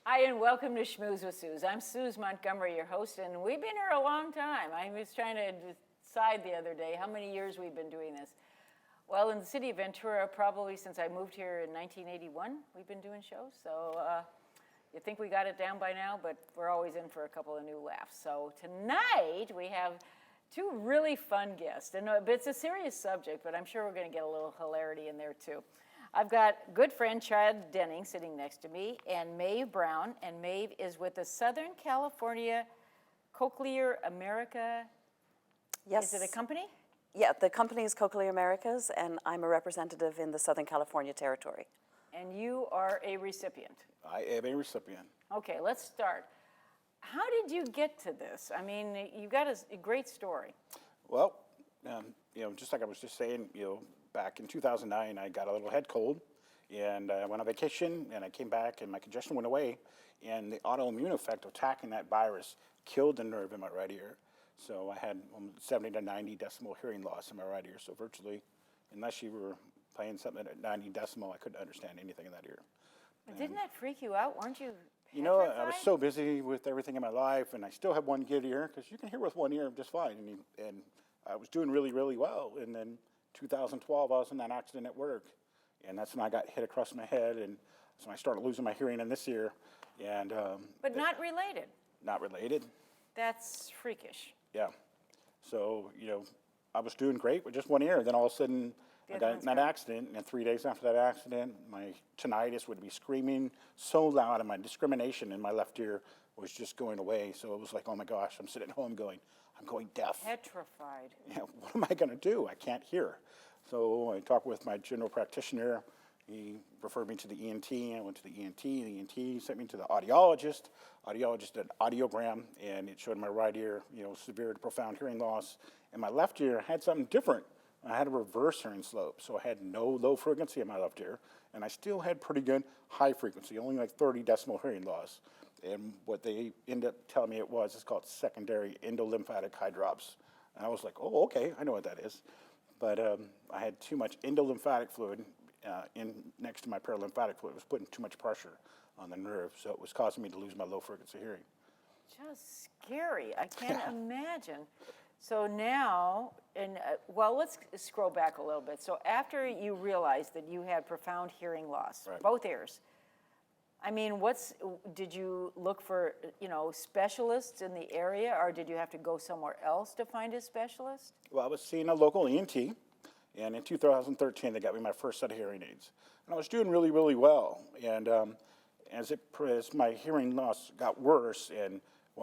Hi, and welcome to Schmooze with Suze. I'm Suze Montgomery, your host, and we've been here a long time. I was trying to decide the other day how many years we've been doing this. Well, in the city of Ventura, probably since I moved here in 1981, we've been doing shows. So you think we got it down by now, but we're always in for a couple of new laughs. So tonight we have two really fun guests. And it's a serious subject, but I'm sure we're going to get a little hilarity in there too. I've got good friend Chad Denning sitting next to me, and Maeve Brown, and Maeve is with the Southern California Cochlear America. Yes. Is it a company? Yeah, the company is Cochlear Americas, and I'm a representative in the Southern California territory. And you are a recipient. I am a recipient. Okay, let's start. How did you get to this? I mean, you got a great story. Well, just like I was just saying, back in 2009, I got a little head cold, and I went on vacation, and I came back, and my congestion went away, and the autoimmune effect of attacking that virus killed the nerve in my right ear. So I had 70 to 90 decimal hearing loss in my right ear. So virtually, unless you were playing something at 90 decimal, I couldn't understand anything in that ear. But didn't that freak you out? Weren't you I was so busy with everything in my life, and I still have one good ear, because you can hear with one ear just fine, and I was doing really, really well. And then 2012, I was in that accident at work, and that's when I got hit across my head, and so I started losing my hearing in this ear. And but not related. Not related. That's freakish. Yeah. So I was doing great with just one ear. Then all of a sudden, I got in that accident, and 3 days after that accident, my tinnitus would be screaming so loud, and my discrimination in my left ear was just going away. So it was like, oh my gosh, I'm sitting at home going, I'm going deaf. Petrified. Yeah, what am I going to do? I can't hear. So I talked with my general practitioner. He referred me to the ENT. I went to the ENT. The ENT sent me to the audiologist. Audiologist did an audiogram, and it showed my right ear, severe to profound hearing loss. And my left ear had something different. I had a reverse hearing slope, so I had no low frequency in my left ear, and I still had pretty good high frequency, only like 30 decimal hearing loss. And what they ended up telling me it's called secondary endolymphatic hydrops. And I was like, oh, okay, I know what that is. But I had too much endolymphatic fluid next to my paralymphatic fluid. It was putting too much pressure on the nerve, so it was causing me to lose my low frequency hearing. Just scary. I can't imagine. So now, let's scroll back a little bit. So after you realized that you had profound hearing loss, right, both ears, I mean, did you look for, specialists in the area, or did you have to go somewhere else to find a specialist? Well, I was seeing a local ENT, and in 2013, they got me my first set of hearing aids. And I was doing really, really well. And as my hearing loss got worse,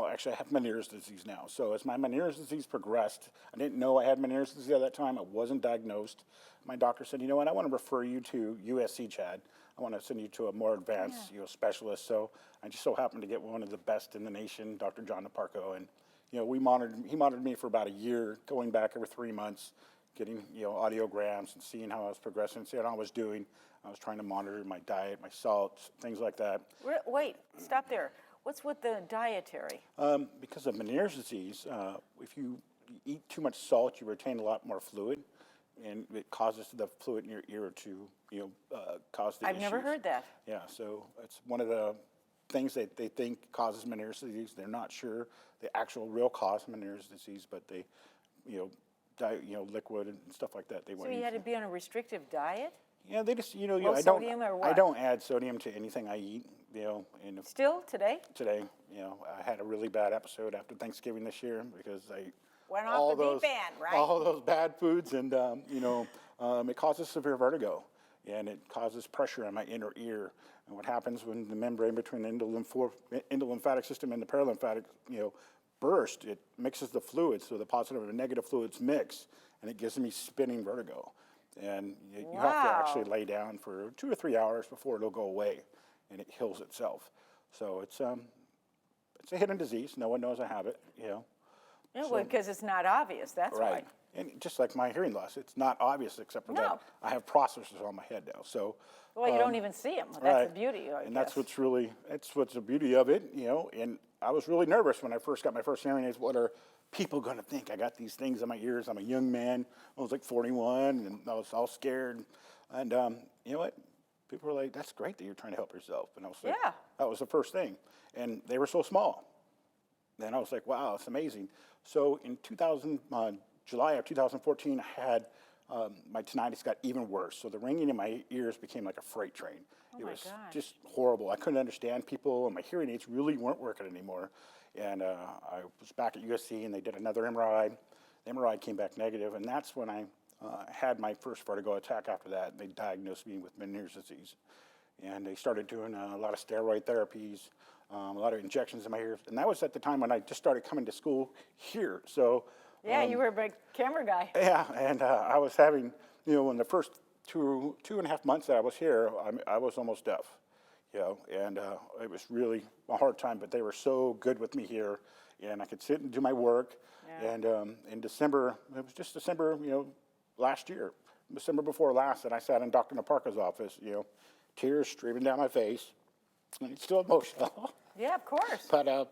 actually I have Meniere's disease now. So as my Meniere's disease progressed, I didn't know I had Meniere's disease at that time. I wasn't diagnosed. My doctor said, you know what, I want to refer you to USC, Chad. I want to send you to a more advanced specialist. So I just so happened to get one of the best in the nation, Dr. John Naparco. And he monitored me for about a year, going back every 3 months, getting audiograms and seeing how I was progressing, seeing how I was doing. I was trying to monitor my diet, my salt, things like that. Wait, stop there. What's with the dietary? Because of Meniere's disease, if you eat too much salt, you retain a lot more fluid, and it causes the fluid in your ear to, cause the issues. I've never heard that. Yeah, so it's one of the things that they think causes Meniere's disease. They're not sure the actual real cause of Meniere's disease, but they, liquid and stuff like that. So you had to be on a restrictive diet? Yeah, they just, Low sodium or what? I don't add sodium to anything I eat, you know, and Still today? today, you know, I had a really bad episode after Thanksgiving this year because I Went off the deep end, right? all those bad foods, and you know, it causes severe vertigo, and it causes pressure on my inner ear. And what happens when the membrane between the endolymphatic system and the paralymphatic, you know, burst? It mixes the fluids, so the positive and negative fluids mix, and it gives me spinning vertigo. And you have to actually lay down for 2 or 3 hours before it'll go away, and it heals itself. So it's a hidden disease. No one knows I have it, you know. Yeah, well, because it's not obvious, that's Right. And just like my hearing loss, it's not obvious except for that I have processors on my head now. So why. Well, you don't even see them. That's the beauty, I and guess. that's what's the beauty of it, you know. And I was really nervous when I first got my first hearing aids. What are people going to think? I got these things in my ears. I'm a young man. I was like 41, and I was all scared. And you know what? People were like, "That's great that you're trying to help yourself." And I was like, Yeah. That was the first thing. And they were so small. Then I was like, wow, it's amazing. So in July of 2014, I had my tinnitus got even worse. So the ringing in my ears became like a freight train. It was just horrible. I couldn't understand people, and my hearing aids really weren't working anymore. And I was back at USC, and they did another MRI. The MRI came back negative, and that's when I had my first vertigo attack after that. They diagnosed me with Meniere's disease. And they started doing a lot of steroid therapies, a lot of injections in my ears. And that was at the time when I just started coming to school here. So yeah, you were a big camera guy. yeah, and I was having, you know, in the first two and a half months that I was here, I was almost deaf, you know, and it was really a hard time. But they were so good with me here, and I could sit and do my work. Yeah. And in December, it was just December, you know, last year, December before last, that I sat in Dr. Naparka's office, you know, tears streaming down my face, and it's still emotional. Yeah, of course. But I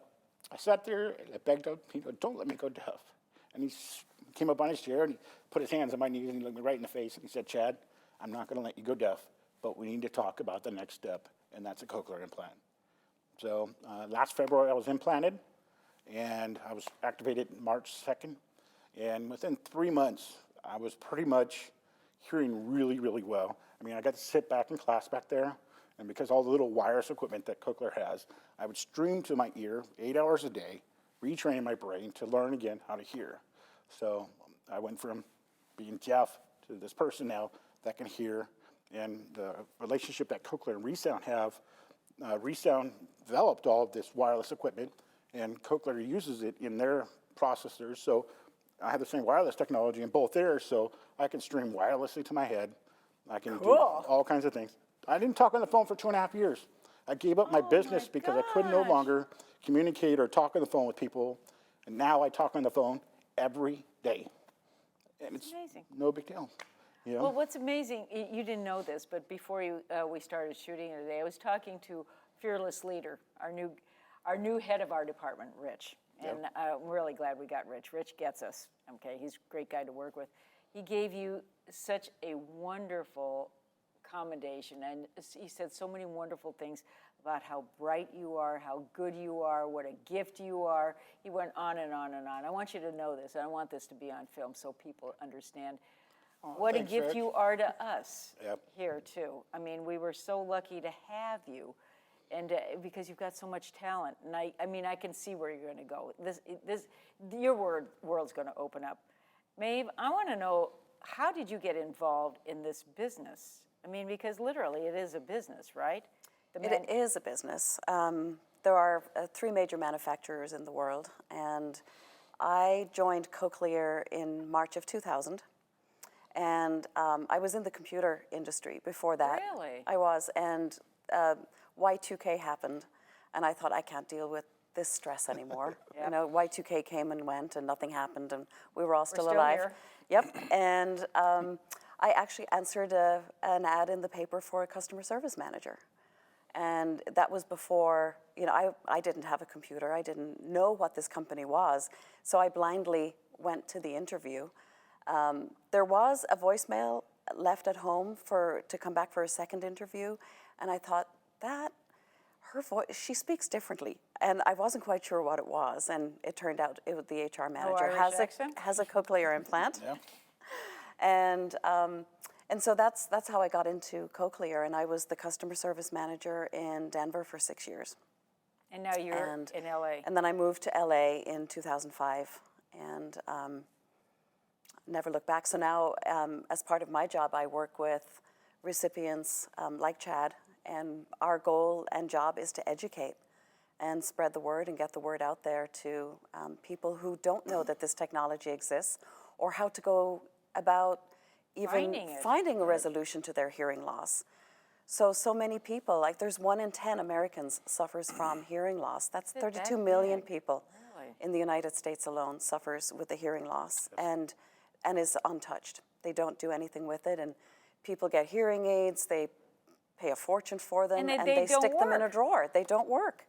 sat there and I begged him, he goes, "Don't let me go deaf." And he came up on his chair and he put his hands on my knees and he looked me right in the face and he said, "Chad, I'm not going to let you go deaf, but we need to talk about the next step, and that's a cochlear implant." So last February I was implanted, and I was activated March 2nd. And within 3 months, I was pretty much hearing really, really well. I mean, I got to sit back in class back there, and because all the little wireless equipment that Cochlear has, I would stream to my ear 8 hours a day, retrain my brain to learn again how to hear. So I went from being deaf to this person now that can hear, and the relationship that Cochlear and ReSound have, ReSound developed all of this wireless equipment, and Cochlear uses it in their processors. So I have the same wireless technology in both ears, so I can stream wirelessly to my head. I can do all kinds of things. I didn't talk on the phone for 2.5 years. I gave up my business because I could no longer communicate or talk on the phone with people, and now I talk on the phone every day. And it's amazing. No big deal. You know? Well, what's amazing, you didn't know this, but before we started shooting today, I was talking to Fearless Leader, our new head of our department, Rich. And I'm really glad we got Rich. Rich gets us, okay? He's a great guy to work with. He gave you such a wonderful commendation, and he said so many wonderful things about how bright you are, how good you are, what a gift you are. He went on and on and on. I want you to know this, and I want this to be on film so people understand what a gift Rich. you are to us here, too. I mean, we were so lucky to have you. And because you've got so much talent, and I mean, I can see where you're going to go. Your world's going to open up. Maeve, I want to know, how did you get involved in this business? I mean, because literally, it is a business, right? It is a business. There are 3 major manufacturers in the world, and I joined Cochlear in March of 2000. And I was in the computer industry before that. Really? I was, and Y2K happened, and I thought, I can't deal with this stress anymore. You know, Y2K came and went, and nothing happened, and we were all still alive. Here. Yep, and I actually answered an ad in the paper for a customer service manager. And that was before, you know, I didn't have a computer. I didn't know what this company was, so I blindly went to the interview. There was a voicemail left at home to come back for a second interview, and I thought, her voice, she speaks differently, and I wasn't quite sure what it was, and it turned out it was the HR manager has a cochlear implant, and And so that's how I got into Cochlear, and I was the customer service manager in Denver for 6 years. And now you're in LA. And then I moved to LA in 2005 and never looked back. So now, as part of my job, I work with recipients like Chad, and our goal and job is to educate and spread the word and get the word out there to people who don't know that this technology exists or how to go about even finding a resolution to their hearing loss. So many people, like there's 1 in 10 Americans suffers from hearing loss. That's 32 million people in the United States alone suffers with a hearing loss and is untouched. They don't do anything with it, and people get hearing aids, they pay a fortune for them, and they stick them in a drawer. They don't work.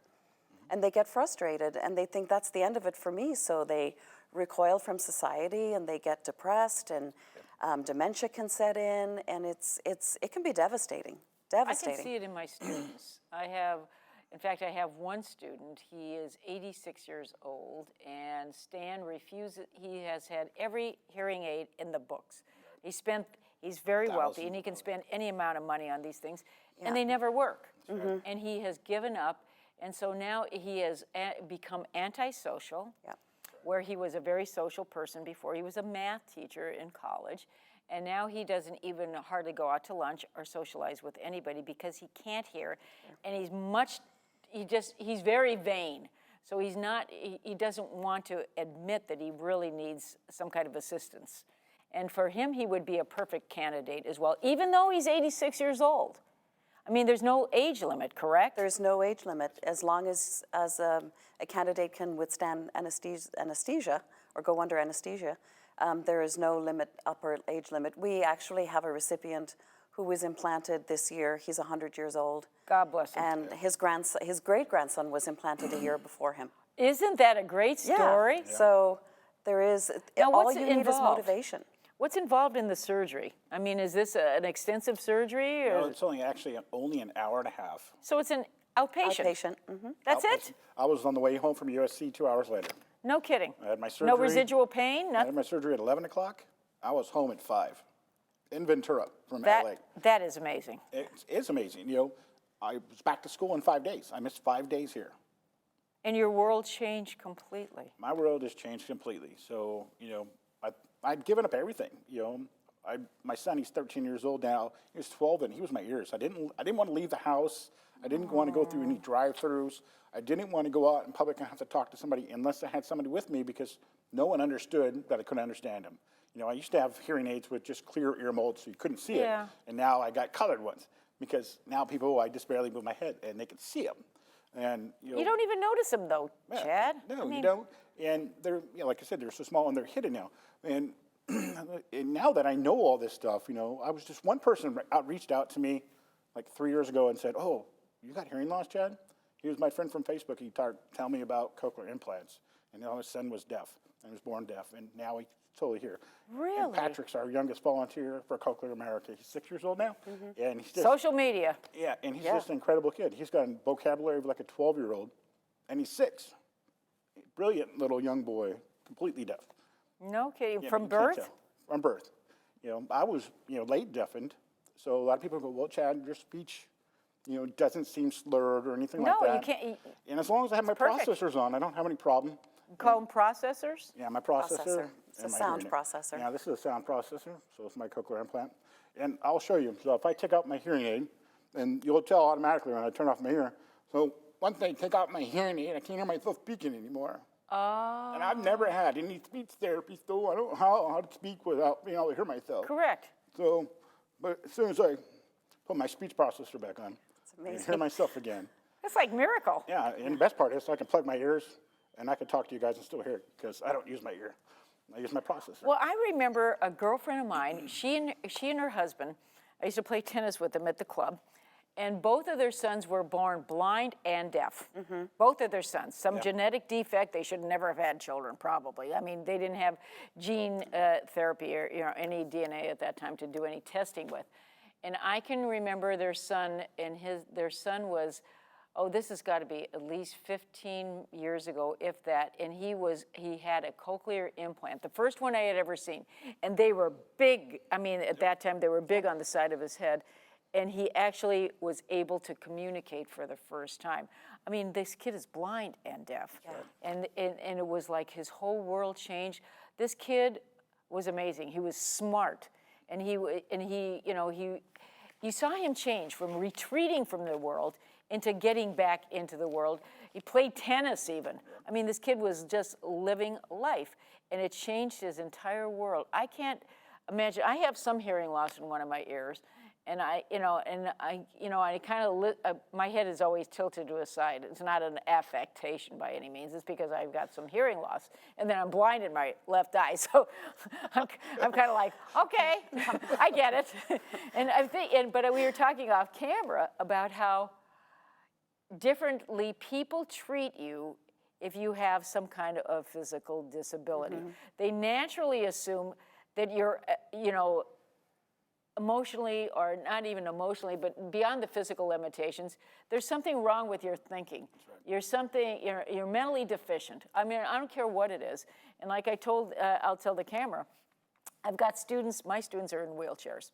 And they get frustrated, and they think that's the end of it for me, so they recoil from society, and they get depressed, and dementia can set in, and it can be devastating. I can see it in my students. In fact, I have one student, he is 86 years old, and Stan refuses, he has had every hearing aid in the books. He's very wealthy, and he can spend any amount of money on these things, and they never work. And he has given up, and so now he has become antisocial, where he was a very social person before. He was a math teacher in college, and now he doesn't even hardly go out to lunch or socialize with anybody because he can't hear, and he's very vain. So he doesn't want to admit that he really needs some kind of assistance. And for him, he would be a perfect candidate as well, even though he's 86 years old. I mean, there's no age limit, correct? There's no age limit. As long as a candidate can withstand anesthesia or go under anesthesia, there is no upper age limit. We actually have a recipient who was implanted this year. He's 100 years old. God bless him. And his great-grandson was implanted a year before him. Isn't that a great story? Yeah. So there is, all you need is motivation. What's involved in the surgery? I mean, is this an extensive surgery? Or? No, it's only an hour and a half. So it's an outpatient? Outpatient, mm-hmm. That's it? I was on the way home from USC 2 hours later. No kidding? I had my surgery. No residual pain? Nothing? I had my surgery at 11 o'clock. I was home at 5 in Ventura from LA. That is amazing. It's amazing. You know, I was back to school in 5 days. I missed 5 days here. And your world changed completely. My world has changed completely. So, you know, I'd given up everything. You know, my son, he's 13 years old now. He was 12, and he was my ears. I didn't want to leave the house. I didn't want to go through any drive-throughs. I didn't want to go out in public and have to talk to somebody unless I had somebody with me because no one understood that I couldn't understand him. You know, I used to have hearing aids with just clear ear molds so you couldn't see it. And now I got colored ones because now I just barely move my head and they can see them. And you don't even notice them though, Chad. No, you don't. And they're, like I said, they're so small and they're hidden now. And, and now that I know all this stuff, I was just one person reached out to me like 3 years ago and said, "Oh, you got hearing loss, Chad?" He was my friend from Facebook. He tell me about cochlear implants, and his son was deaf and was born deaf, and now he's totally here. Really? And Patrick's our youngest volunteer for Cochlear America. He's 6 years old now, and he's just, social media. Yeah, and he's just an incredible kid. He's got a vocabulary of like a 12-year-old, and he's 6. Brilliant little young boy, completely deaf. No kidding. Yeah, From birth? From birth. I was, late deafened, so a lot of people go, "Well, Chad, your speech, doesn't seem slurred or anything like that." No, you can't. And as long as I have my processors on, I don't have any problem. You call them processors? Yeah, my processor. It's a sound processor. Yeah, this is a sound processor, so it's my cochlear implant. And I'll show you. So if I take out my hearing aid, and you'll tell automatically when I turn off my hearing. So once I take out my hearing aid, I can't hear myself speaking anymore. Oh. And I've never had any speech therapy, so I don't know how to speak without being able to hear myself. Correct. So, but as soon as I put my speech processor back on, I can hear myself again. That's like miracle. Yeah, and the best part is I can plug my ears, and I can talk to you guys and still hear it, because I don't use my ear. I use my processor. Well, I remember a girlfriend of mine, she and her husband, I used to play tennis with them at the club, and both of their sons were born blind and deaf. Both of their sons. Some genetic defect, they should never have had children, probably. I mean, they didn't have gene therapy or any DNA at that time to do any testing with. And I can remember their son, and their son was oh, this has got to be at least 15 years ago, if that, and he had a cochlear implant, the first one I had ever seen, and they were big. I mean, at that time, they were big on the side of his head, and he actually was able to communicate for the first time. I mean, this kid is blind and deaf, and it was like his whole world changed. This kid was amazing. He was smart, and you saw him change from retreating from the world into getting back into the world. He played tennis even. I mean, this kid was just living life, and it changed his entire world. I can't imagine. I have some hearing loss in one of my ears, and I kind of, my head is always tilted to a side. It's not an affectation by any means. It's because I've got some hearing loss, and then I'm blind in my left eye. So I'm kind of like, okay, I get it. And I think, but we were talking off camera about how differently people treat you if you have some kind of physical disability. They naturally assume that you're, emotionally, or not even emotionally, but beyond the physical limitations, there's something wrong with your thinking. Right. You're mentally deficient. I mean, I don't care what it is. And like I told, I'll tell the camera, I've got students, my students are in wheelchairs.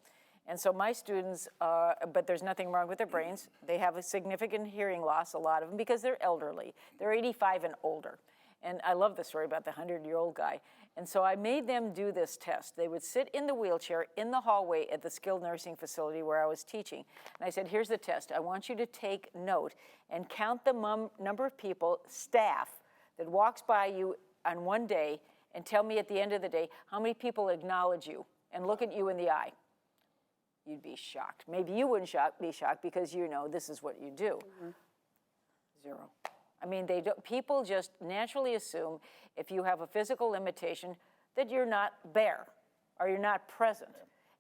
And so my students, but there's nothing wrong with their brains. They have a significant hearing loss, a lot of them, because they're elderly. They're 85 and older. And I love the story about the 100-year-old guy. And so I made them do this test. They would sit in the wheelchair in the hallway at the skilled nursing facility where I was teaching. And I said, here's the test. I want you to take note and count the number of people, staff, that walks by you on one day, and tell me at the end of the day how many people acknowledge you and look at you in the eye. You'd be shocked. Maybe you wouldn't be shocked because you know this is what you do. Zero. I mean, people just naturally assume if you have a physical limitation that you're not there or you're not present.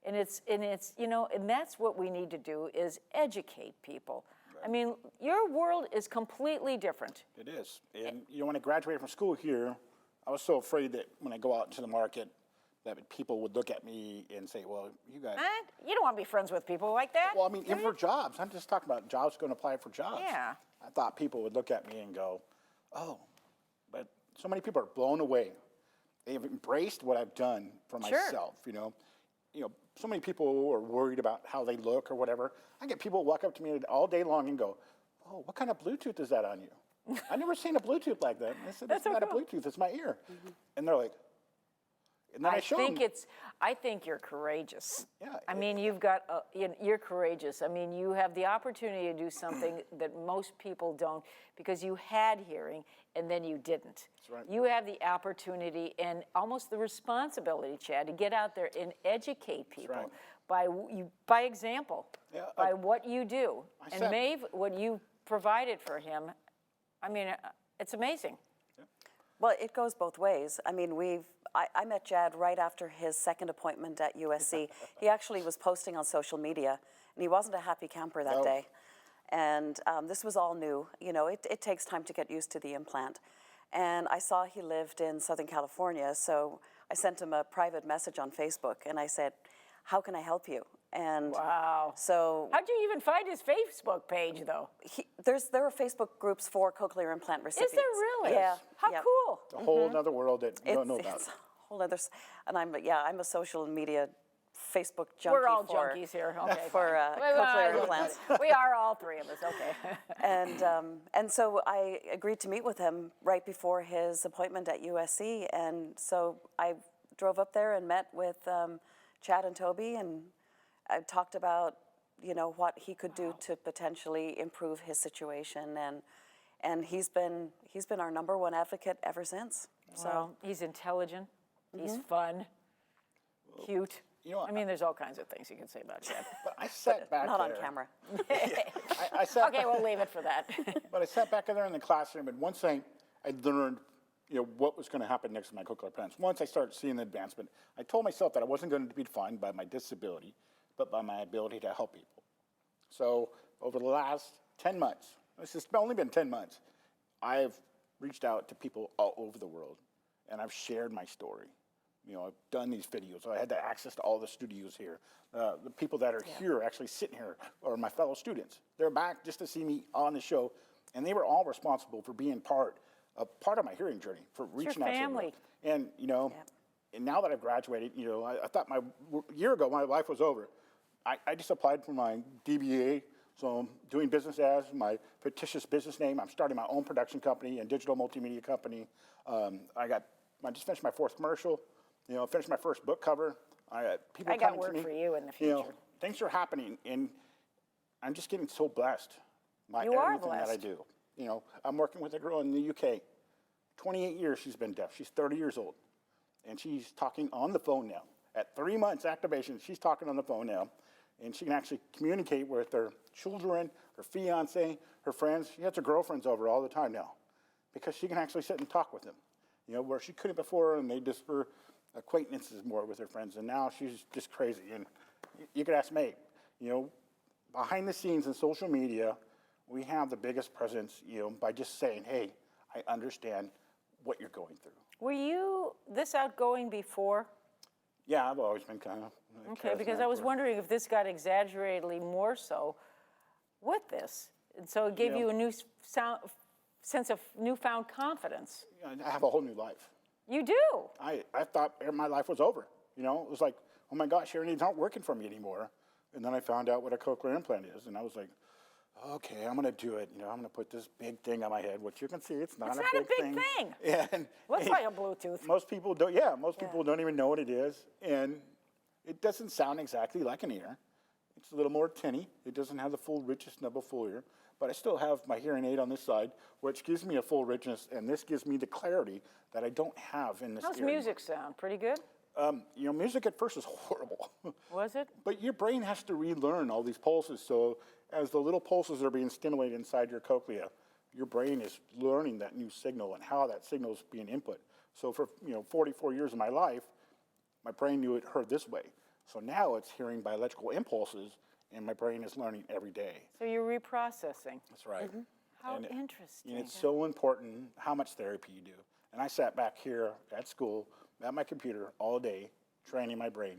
And and that's what we need to do, is educate people. Right. I mean, your world is completely different. It is. And when I graduated from school here, I was so afraid that when I go out into the market, that people would look at me and say, well, you guys... You don't want to be friends with people like that. Well, I mean, even for jobs. I'm just talking about jobs, going to apply for jobs. Yeah. I thought people would look at me and go, oh, but so many people are blown away. They've embraced what I've done for myself, So many people are worried about how they look or whatever. I get people walk up to me all day long and go, oh, what kind of Bluetooth is that on you? I've never seen a Bluetooth like that. And I said, that's not a Bluetooth, it's my ear. And they're like, and then I think you're courageous. Yeah. I mean, you're courageous. I mean, you have the opportunity to do something that most people don't, because you had hearing and then you didn't. That's right. You have the opportunity and almost the responsibility, Chad, to get out there and educate people by example, by what you do. And Maeve, what you provided for him, I mean, it's amazing. Well, it goes both ways. I mean, I met Jad right after his second appointment at USC. He actually was posting on social media, and he wasn't a happy camper that day. And this was all new. It takes time to get used to the implant. And I saw he lived in Southern California, so I sent him a private message on Facebook, and I said, how can I help you? And wow. So how'd you even find his Facebook page, though? There are Facebook groups for cochlear implant recipients. Is there really? Yeah. How cool. It's a whole other world that you don't know about. It's a whole other, and I'm a social media Facebook junkie. We're all junkies here. Okay. For cochlear implants. We are, all three of us. Okay. And so I agreed to meet with him right before his appointment at USC, and so I drove up there and met with Chad and Toby, and I talked about what he could do to potentially improve his situation, and he's been our #1 advocate ever since. So he's intelligent, he's fun, cute. I mean, there's all kinds of things you can say about Chad. But I sat back not there. on camera. I sat okay, we'll leave it for that. But I sat back there in the classroom, and once I learned, what was going to happen next to my cochlear implants. Once I started seeing the advancement, I told myself that I wasn't going to be defined by my disability, but by my ability to help people. So over the last 10 months, this has only been 10 months, I've reached out to people all over the world, and I've shared my story. I've done these videos. I had the access to all the studios here. The people that are here actually sitting here are my fellow students. They're back just to see me on the show, and they were all responsible for being part of my hearing journey, for reaching out to family. everyone. And, and now that I've graduated, I thought a year ago my life was over. I just applied for my DBA, so I'm doing business as my fictitious business name. I'm starting my own production company and digital multimedia company. I just finished my 4th commercial. Finished my first book cover. People I got coming to work me. for you in the future. Things are happening, and I'm just getting so blessed by You are everything that I blessed. do. I'm working with a girl in the UK. 28 years she's been deaf. She's 30 years old, and she's talking on the phone now. At 3 months activation, she's talking on the phone now, and she can actually communicate with her children, her fiance, her friends. She has her girlfriends over all the time now, because she can actually sit and talk with them. Where she couldn't before, and they just were acquaintances more with her friends, and now she's just crazy. And you could ask May, behind the scenes in social media, we have the biggest presence, by just saying, hey, I understand what you're going through. Were you this outgoing before? Yeah, I've always been kind of. Okay, because I was wondering if this got exaggeratedly more so with this. And so it gave you a new sense of newfound confidence. I have a whole new life. You do. I thought my life was over. It was like, oh my gosh, hearing aids aren't working for me anymore. And then I found out what a cochlear implant is, and I was like, okay, I'm gonna do it. I'm gonna put this big thing on my head, which you can see, it's not a big thing. And Looks like a Bluetooth. most people don't. Yeah, most people don't even know what it is, and it doesn't sound exactly like an ear. It's a little more tinny. It doesn't have the full richness of a full ear, but I still have my hearing aid on this side, which gives me a full richness, and this gives me the clarity that I don't have in this ear. How's music sound? Pretty good? Music at first is horrible. Was it? But your brain has to relearn all these pulses. So as the little pulses are being stimulated inside your cochlea, your brain is learning that new signal and how that signal is being input. So for 44 years of my life, my brain knew it heard this way. So now it's hearing by electrical impulses, and my brain is learning every day. So you're reprocessing. That's right. How And interesting. And it's so important how much therapy you do. And I sat back here at school at my computer all day training my brain.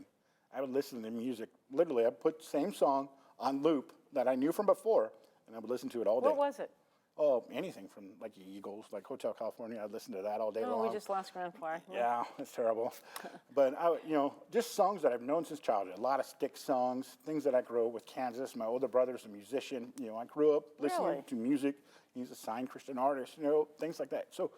I would listen to music. Literally, I'd put the same song on loop that I knew from before, and I would listen to it all day. What was it? Oh, anything from like the Eagles, like Hotel California. I'd listen to that all day long. Oh, we just lost Grandpa. Yeah, it's terrible. But just songs that I've known since childhood. A lot of stick songs, things that I grew up with. Kansas, my older brother's a musician. I grew up listening Really? to music. He's a signed Christian artist. Things like that. So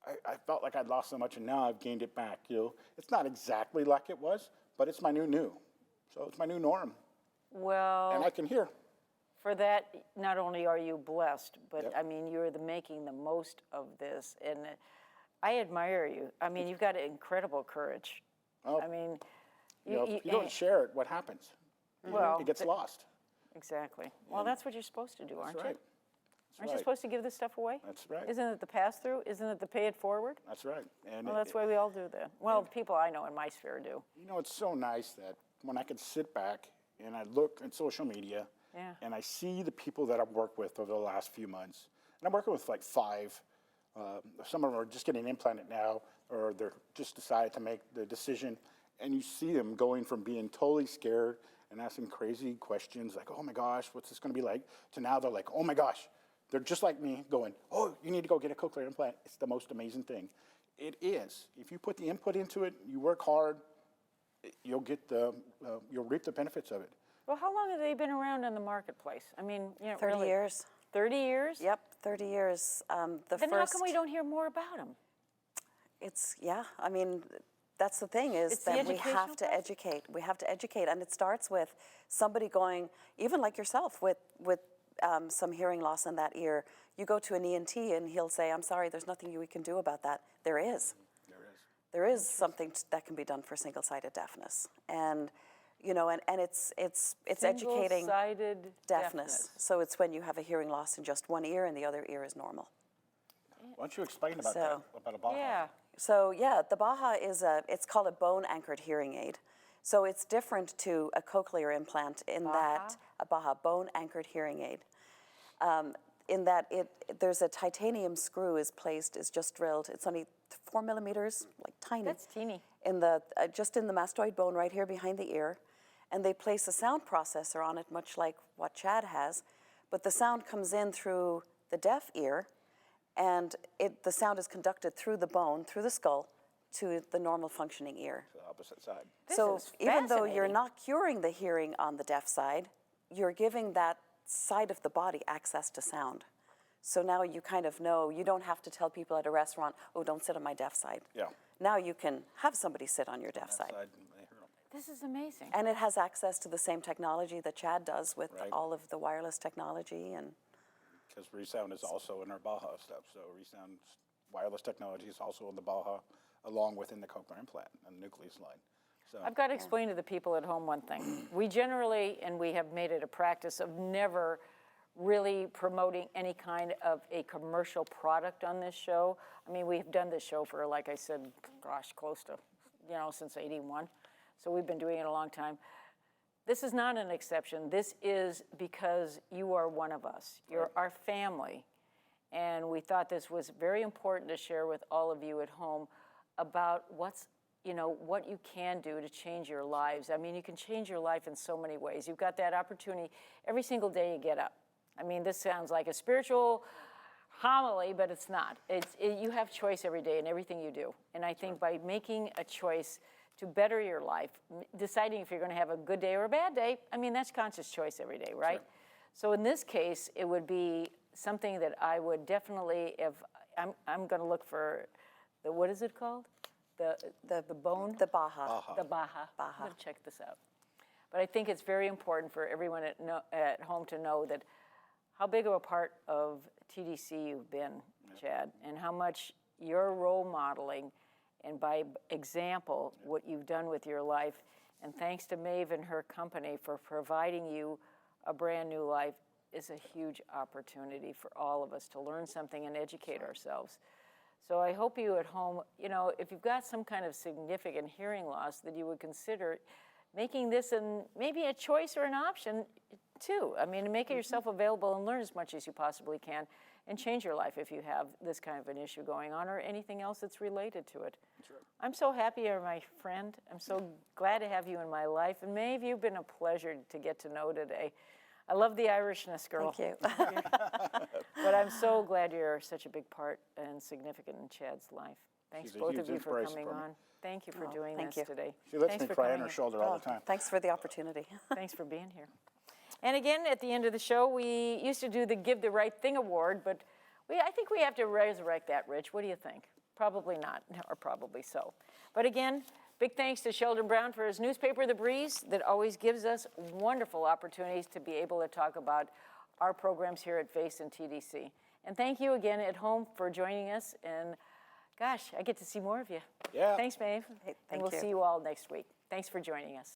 I felt like I'd lost so much, and now I've gained it back. It's not exactly like it was, but it's my new. So it's my new norm, Well, and I can hear. for that, not only are you blessed, but Yep. I mean, you're making the most of this. And I admire you. I mean, you've got incredible courage. Oh, I mean, if you don't share it, what happens? Well, It gets lost. Exactly. Well, that's what you're supposed to do, aren't That's right. you? Aren't you supposed to give this stuff away? That's right. Isn't it the pass-through? Isn't it the pay it forward? That's right. And Well, that's why we all do that. Well, people I know in my sphere do. it's so nice that when I can sit back and I look at social media Yeah. and I see the people that I've worked with over the last few months, and I'm working with like 5. Some of them are just getting implanted now, or they're just decided to make the decision, and you see them going from being totally scared and asking crazy questions like, oh my gosh, what's this going to be like, to now they're like, oh my gosh, they're just like me going, oh, you need to go get a cochlear implant. It's the most amazing thing. It is. If you put the input into it, you work hard, you'll reap the benefits of it. Well, how long have they been around in the marketplace? I mean, 30 really, years. 30 years? Yep, 30 years. Then how come we don't hear more about them? I mean, that's the thing is It's the that we educational have to process? educate. We have to educate, and it starts with somebody going, even like yourself, with some hearing loss in that ear. You go to an ENT and he'll say, I'm sorry, there's nothing we can do about that. There is. There is something that can be done for single-sided deafness. And, and it's educating Single-sided deafness. So it's when you have a hearing loss in just one ear and the other ear is normal. Why don't you explain about that, about a Baha? Yeah. So yeah, the Baha it's called a bone-anchored hearing aid. So it's different to a cochlear implant in that a Baha bone-anchored hearing aid. In that there's a titanium screw is just drilled. It's only 4 millimeters, like tiny. That's teeny. just in the mastoid bone right here behind the ear, and they place a sound processor on it, much like what Chad has, but the sound comes in through the deaf ear, and the sound is conducted through the bone, through the skull, to the normal functioning ear. The opposite side. So is even though you're fascinating. not curing the hearing on the deaf side, you're giving that side of the body access to sound. So now you kind of know, you don't have to tell people at a restaurant, oh, don't sit on my deaf side. Yeah. Now you can have somebody sit on your deaf That side. side, they hear 'em. This is amazing. And it has access to the same technology that Chad does with Right. all of the wireless technology. And Because ReSound is also in our Baja stuff. So ReSound's wireless technology is also in the Baja, along with in the cochlear implant and nucleus line. So I've got to explain to the people at home one thing. We generally, and we have made it a practice of never really promoting any kind of a commercial product on this show. I mean, we've done this show for, like I said, gosh, close to, since '81. So we've been doing it a long time. This is not an exception. This is because you are one of us. You're our family. And we thought this was very important to share with all of you at home about what you can do to change your lives. I mean, you can change your life in so many ways. You've got that opportunity every single day you get up. I mean, this sounds like a spiritual homily, but it's not. You have choice every day in everything you do. And I think by making a choice to better your life, deciding if you're going to have a good day or a bad day, I mean, that's conscious choice every day, right? Sure. So in this case, it would be something that I would definitely, if I'm going to look for what is it called? The bone? the Baja. The Baja. I'm going to check this out. But I think it's very important for everyone at home to know that how big of a part of TDC you've been, Chad, and how much you're role modeling and by example what you've done with your life. And thanks to Maeve and her company for providing you a brand new life is a huge opportunity for all of us to learn something and educate ourselves. So I hope you at home, if you've got some kind of significant hearing loss, that you would consider making this maybe a choice or an option too. I mean, make yourself available and learn as much as you possibly can and change your life if you have this kind of an issue going on or anything else that's related to it. That's right. I'm so happy you're my friend. I'm so glad to have you in my life. And Maeve, you've been a pleasure to get to know today. I love the Irishness, girl. Thank you. But I'm so glad you're such a big part and significant in Chad's life. Thanks She's a both huge of you for inspiration coming for me. on. Thank you for Oh, doing thank this you. today. She lets Thanks me for cry on coming her in. shoulder all the time. Thanks for the opportunity. Thanks for being here. And again, at the end of the show, we used to do the Give the Right Thing Award, but I think we have to resurrect that, Rich. What do you think? Probably not, or probably so. But again, big thanks to Sheldon Brown for his newspaper, The Breeze, that always gives us wonderful opportunities to be able to talk about our programs here at VACE and TDC. And thank you again at home for joining us. And gosh, I get to see more of you. Yeah. Thanks, Maeve. Hey, and thank we'll you. see you all next week. Thanks for joining us.